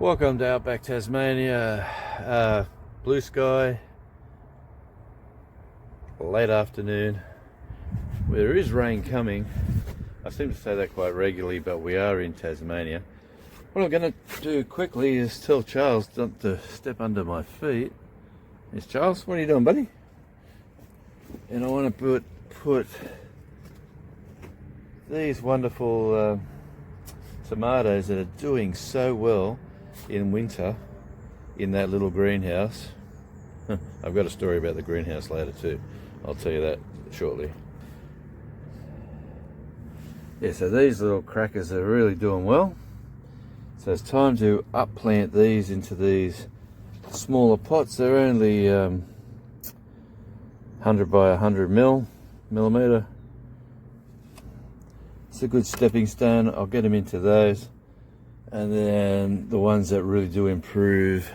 Welcome to Outback Tasmania. Blue sky, late afternoon. There is rain coming. I seem to say that quite regularly, but we are in Tasmania. What I'm going to do quickly is tell Charles not to step under my feet. Yes, Charles, what are you doing, buddy? And I want to put these wonderful tomatoes that are doing so well in winter in that little greenhouse. I've got a story about the greenhouse later too. I'll tell you that shortly. Yeah, so these little crackers are really doing well. So it's time to upplant these into these smaller pots. They're only 100 by 100 millimeter. It's a good stepping stone. I'll get them into those, and then the ones that really do improve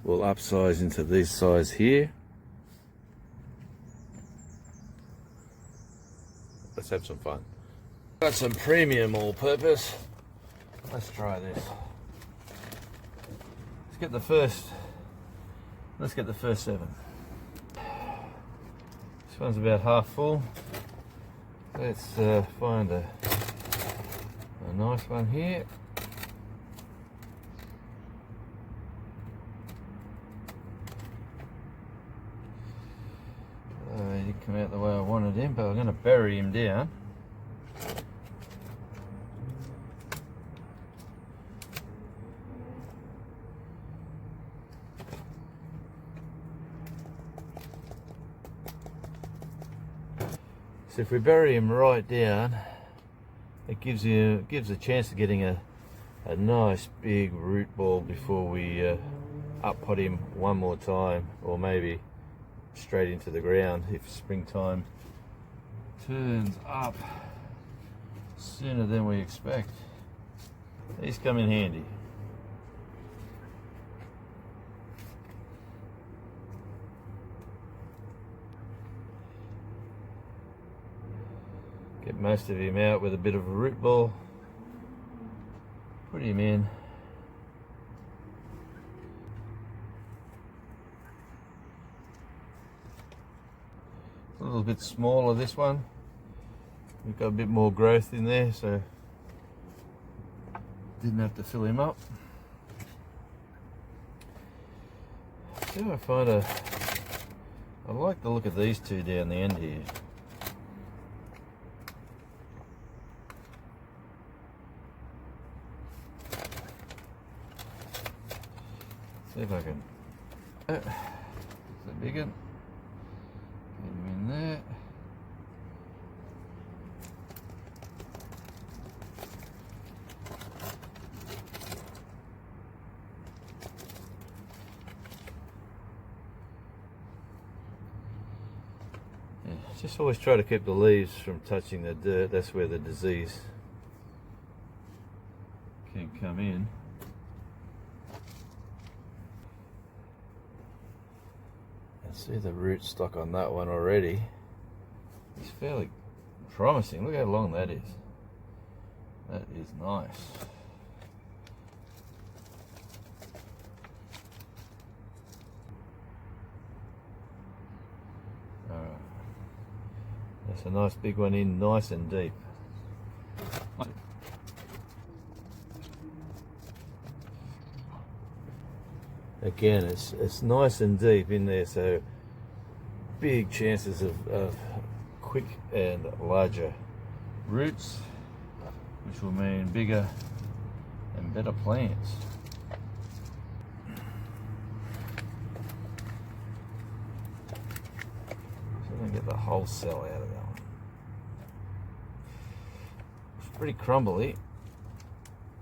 will upsize into this size here. Let's have some fun. Got some premium all-purpose. Let's try this. Let's get the first 7. This one's about half full. Let's find a nice one here. He didn't come out the way I wanted him, but I'm going to bury him down. So if we bury him right down, it gives a chance of getting a nice big root ball before we up pot him one more time, or maybe straight into the ground if springtime turns up sooner than we expect. These come in handy. Get most of him out with a bit of a root ball. Put him in. A little bit smaller, this one. We've got a bit more growth in there, so didn't have to fill him up. See if I find I like the look of these two down the end here. See if I can. It's a big one. Get him in there. Yeah, just always try to keep the leaves from touching the dirt. That's where the disease can come in. See the root stock on that one already. It's fairly promising. Look how long that is. That is nice. Alright. That's a nice big one in, nice and deep. Again, it's nice and deep in there, so big chances of quick and larger roots, which will mean bigger and better plants. So I'm going to get the whole cell out of that one. It's pretty crumbly.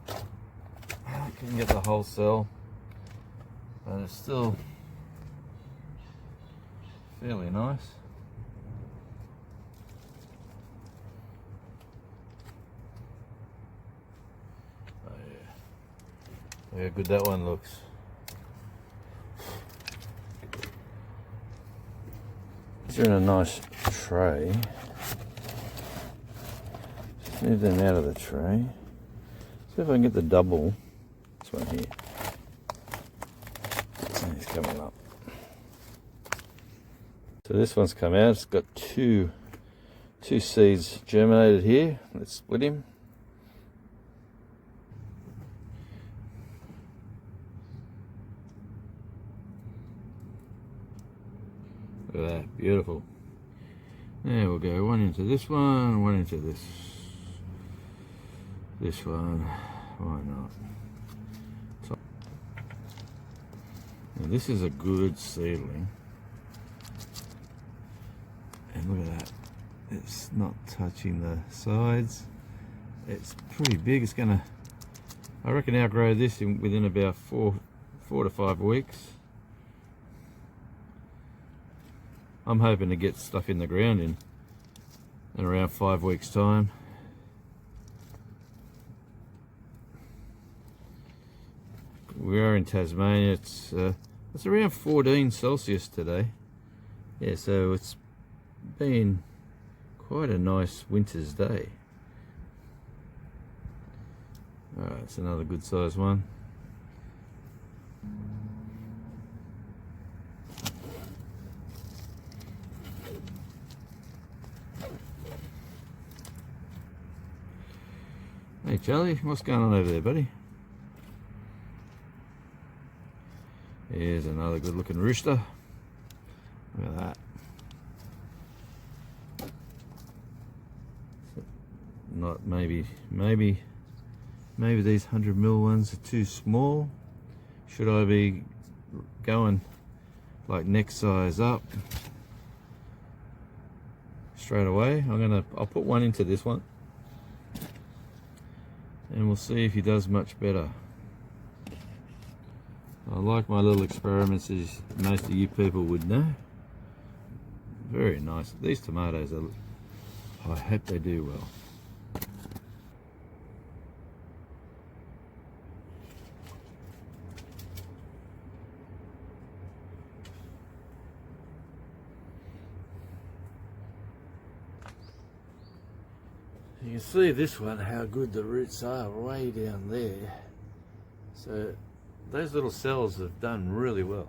I can get the whole cell. But it's still fairly nice. Oh yeah. Look how good that one looks. These are in a nice tray. Move them out of the tray. See if I can get the double. This one here. coming up. So this one's come out. It's got two seeds germinated here. Let's split him. Look at that, beautiful. There we'll go, one into this one into this one, why not? So, now this is a good seedling. And look at that, it's not touching the sides. It's pretty big. It's gonna, I reckon, outgrow this within about four to 5 weeks. I'm hoping to get stuff in the ground in around 5 weeks' time. We are in Tasmania. It's around 14 Celsius today. Yeah, so it's been quite a nice winter's day. Alright, it's another good sized one. Hey Charlie, what's going on over there, buddy? Here's another good looking rooster. Look at that. Not maybe these 100mm ones are too small. Should I be going like next size up straight away? I'll put one into this one and we'll see if he does much better. I like my little experiments, as most of you people would know. Very nice. These tomatoes are, I hope they do well. You can see this one, how good the roots are way down there. So those little cells have done really well.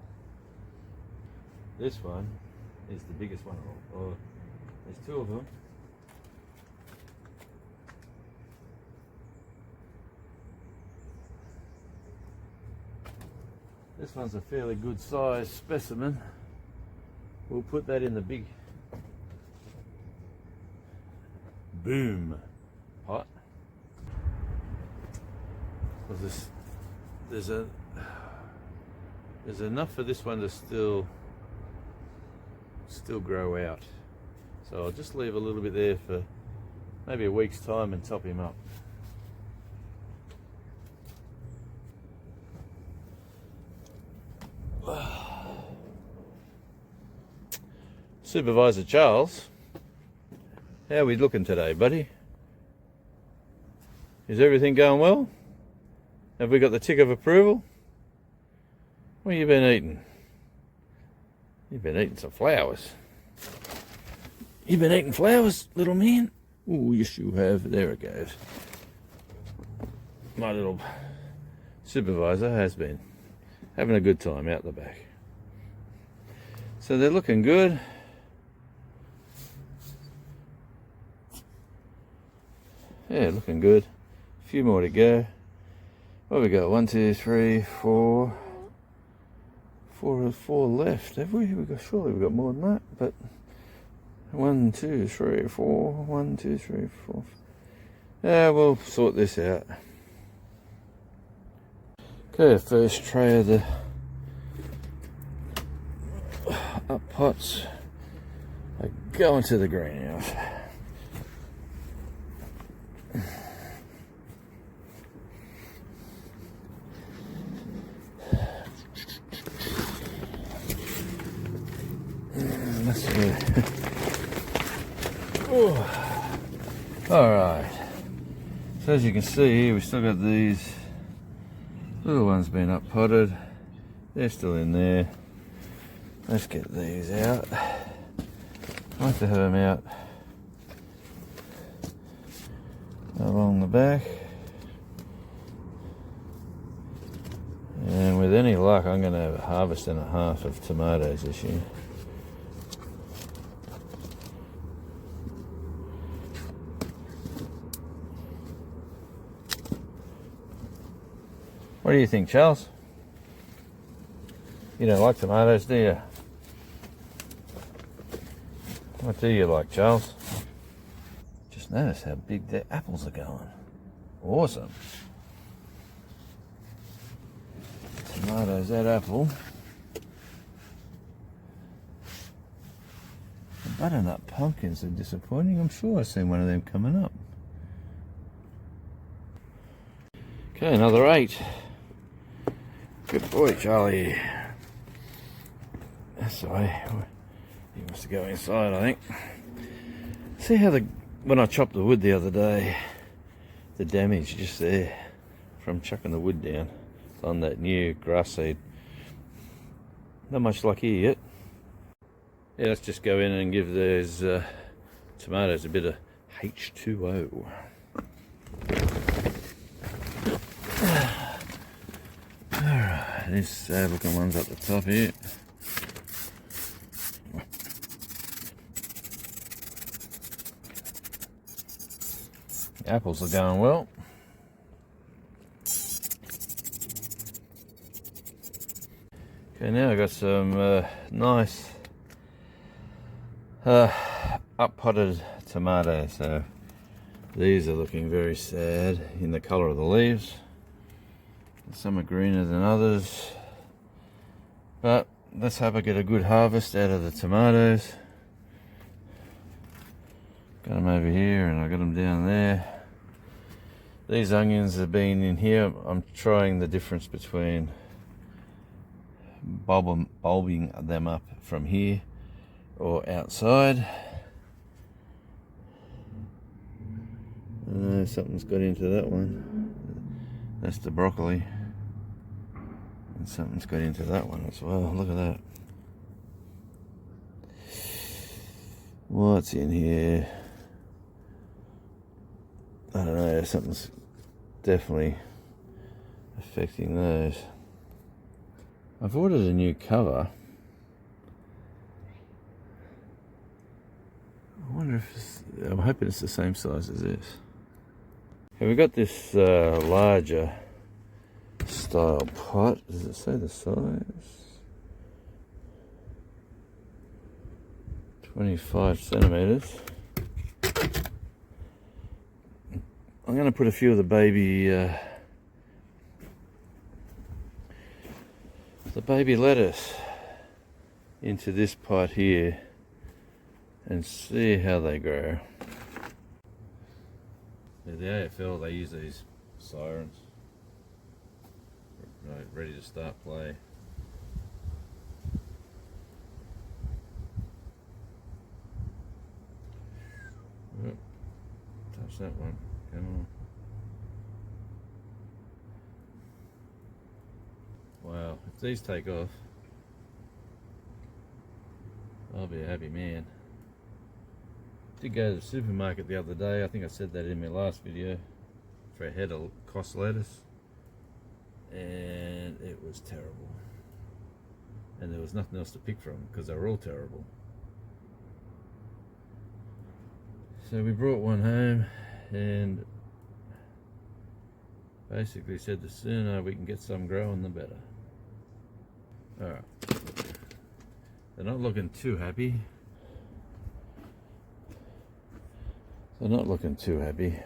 This one is the biggest one of all. There's two of them. This one's a fairly good sized specimen. We'll put that in the big boom pot. Because there's enough for this one to still grow out. So I'll just leave a little bit there for maybe a week's time and top him up. Supervisor Charles, how are we looking today, buddy? Is everything going well? Have we got the tick of approval? What have you been eating? You've been eating some flowers. You've been eating flowers, little man? Oh, yes you have. There it goes. My little supervisor has been having a good time out the back. So they're looking good. Yeah, looking good. A few more to go. What have we got? 1, 2, 3, 4. Four left, have we? Surely we've got more than that, but 1, 2, 3, 4. 1, 2, 3, 4. Yeah, we'll sort this out. Okay, first tray of the up pots are going to the greenhouse. Alright, so as you can see, we've still got these little ones being up potted. They're still in there. Let's get these out. I like to have them out along the back. And with with any luck, I'm going to have a harvest and a half of tomatoes this year. What do you think, Charles? You don't like tomatoes, do you? What do you like, Charles? Just notice how big the apples are going. Awesome. Tomatoes, that apple. The butternut pumpkins are disappointing. I'm sure I've seen one of them coming up. Okay, another 8. Good boy, Charlie. That's the way. He wants to go inside, I think. See how when I chopped the wood the other day, the damage just there from chucking the wood down on that new grass seed. Not much luck here yet. Yeah, let's just go in and give those tomatoes a bit of H2O. Alright, these sad looking ones up the top here. The apples are going well. Okay, now I've got some nice up-potted tomatoes. So these are looking very sad in the colour of the leaves. Some are greener than others, but let's hope I get a good harvest out of the tomatoes. Got them over here and I got them down there. These onions have been in here. I'm trying the difference between bulbing them up from here or outside. Something's got into that one. That's the broccoli. And something's got into that one as well. Look at that. What's in here? I don't know, something's definitely affecting those. I've ordered a new cover. I wonder if I'm hoping it's the same size as this. Okay, we've got this larger style pot. Does it say the size? 25 centimeters. I'm going to put a few of the baby lettuce into this pot here and see how they grow. At the AFL they use these sirens, right, ready to start play. Oh, touch that one. Come on. Wow, if these take off, I'll be a happy man. Did go to the supermarket the other day. I think I said that in my last video, for a head of cost lettuce, and it was terrible. And there was nothing else to pick from because they were all terrible. So we brought one home and basically said the sooner we can get some growing the better. Alright, they're not looking too happy. They're not looking too happy.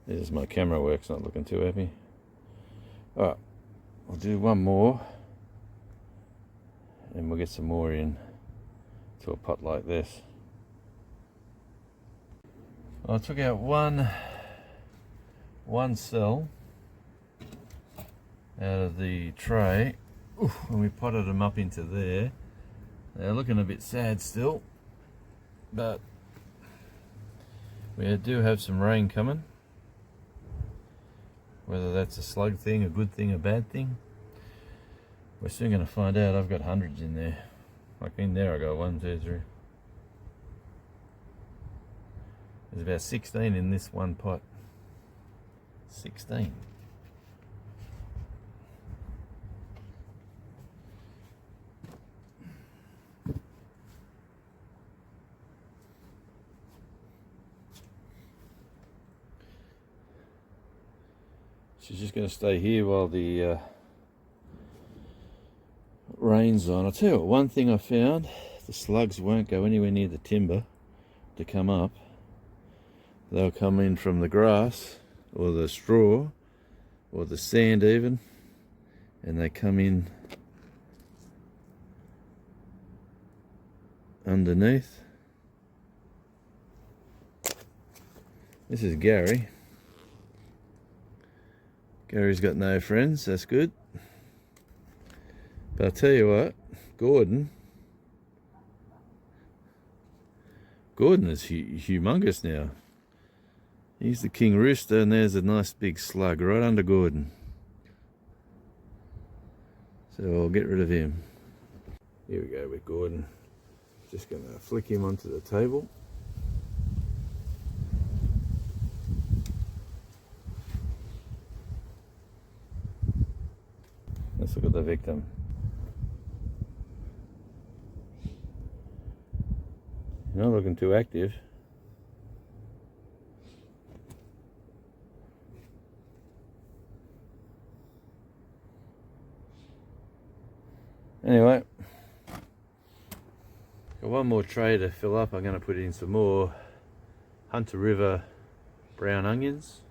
This is my camera work's not looking too happy. Alright, I'll do one more and we'll get some more in to a pot like this. I took out one cell out of the tray. Oof, and we potted them up into there. They're looking a bit sad still, but we do have some rain coming. Whether that's a slug thing, a good thing, a bad thing, we're soon going to find out. I've got hundreds in there. Like in there I got 1, 2, 3. There's about 16 in this one pot. 16. She's just going to stay here while the rain's on. I'll tell you what, one thing I found, the slugs won't go anywhere near the timber to come up. They'll come in from the grass or the straw or the sand even, and they come in underneath. This is Gary. Gary's got no friends, that's good. But I'll tell you what, Gordon is humongous now. He's the king rooster, and there's a nice big slug right under Gordon. So I'll get rid of him. Here we go with Gordon. Just going to flick him onto the table. Let's look at the victim. Not looking too active. Anyway, got one more tray to fill up. I'm going to put in some more Hunter River brown onions,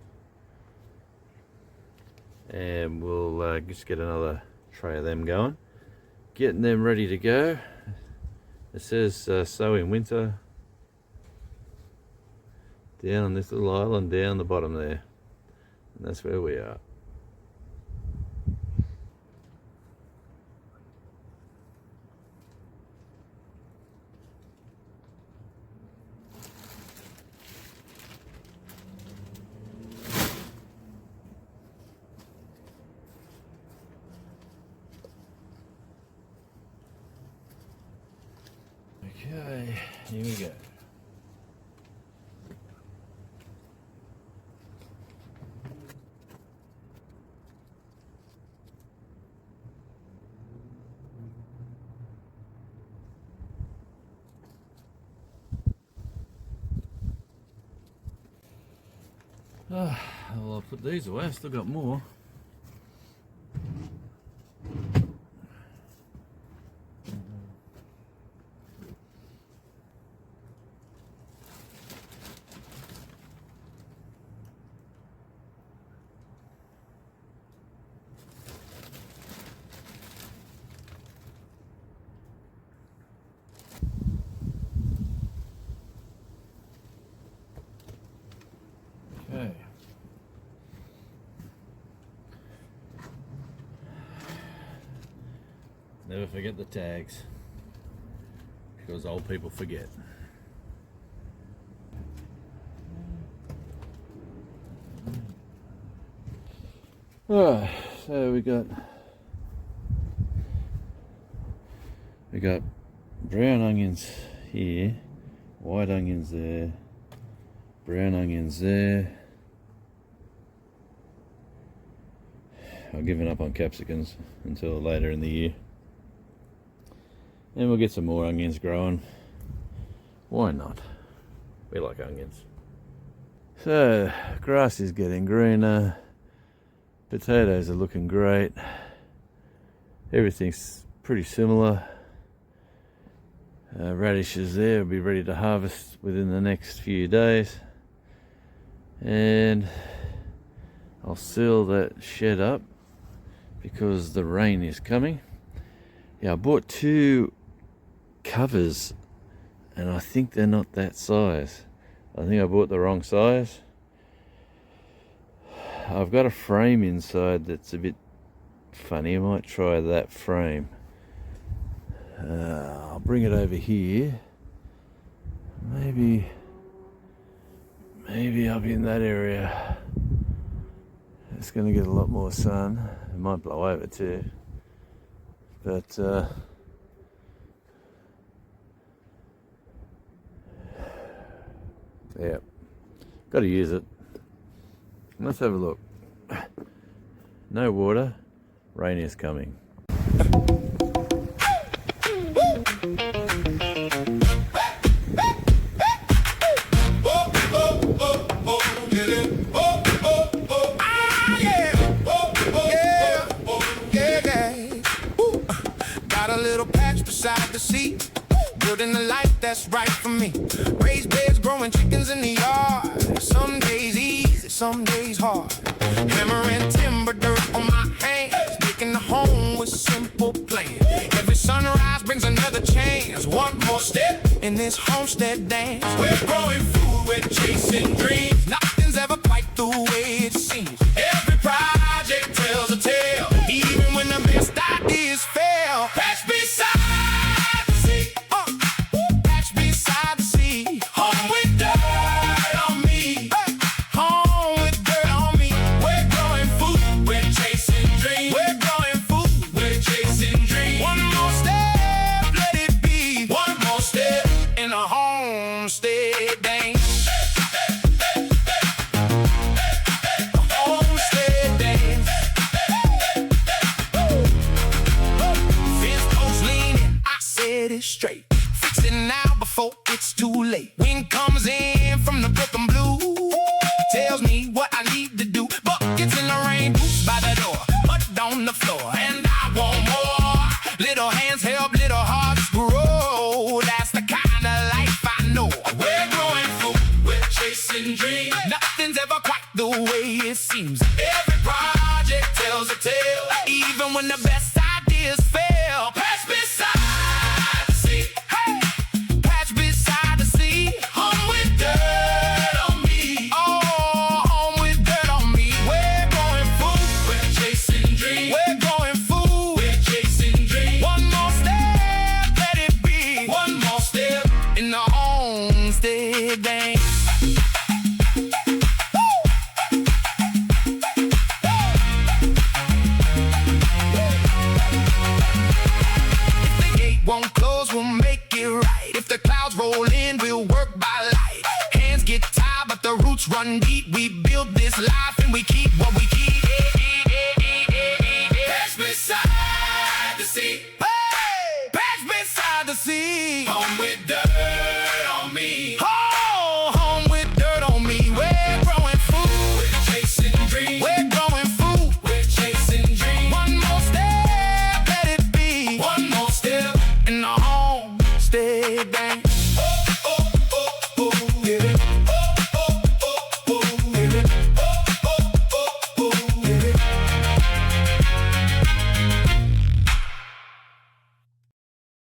and we'll just get another tray of them going, getting them ready to go. It says sow in winter down on this little island down the bottom there, and that's where we are. Okay, here we go. Well, I'll put these away. I've still got more. Okay. Never forget the tags, because old people forget. Alright, so we got brown onions here, white onions there, brown onions there. I've given up on capsicums until later in the year. And we'll get some more onions growing. Why not? We like onions. So, grass is getting greener. Potatoes are looking great. Everything's pretty similar. Radishes there will be ready to harvest within the next few days. And I'll seal that shed up because the rain is coming. Yeah, I bought 2 covers and I think they're not that size. I think I bought the wrong size. I've got a frame inside that's a bit funny. I might try that frame. I'll bring it over here. Maybe up in that area. It's going to get a lot more sun. It might blow over too. But yeah, got to use it. Let's have a look. no water, rain is coming. Got a little patch beside the sea, building a life that's right for me. Raised beds, growing chickens in the yard. Some days easy, some days hard. Hammering timber dirt on my hands, making a home with simple plans. Every sunrise brings another chance. One more step in this homestead dance. We're growing food, we're chasing dreams. Nothing's ever quite the way it seems. Every project tells a tale, even when the best ideas fail. Patch beside the sea, patch beside the sea. Home with dirt on me, home with dirt on me. We're growing food, we're chasing dreams. We're growing food, we're chasing dreams. One more step, let it be. One more step in a homestead dance. Straight, fix it now before it's too late. Wind comes in from the broken blue, tells me what I need to do. Buckets in the rain, boots by the door, mud on the floor, and I want more. Little hands help little hearts grow. That's the kind of life I know. We're growing food, we're chasing dreams. Nothing's ever quite the way it seems. Every project tells a tale, even when the best ideas fail. Pass beside. Won't close, we'll make it right. If the clouds roll in, we'll work by light. Hands get tired, but the roots run deep. We build this life and we keep what we keep.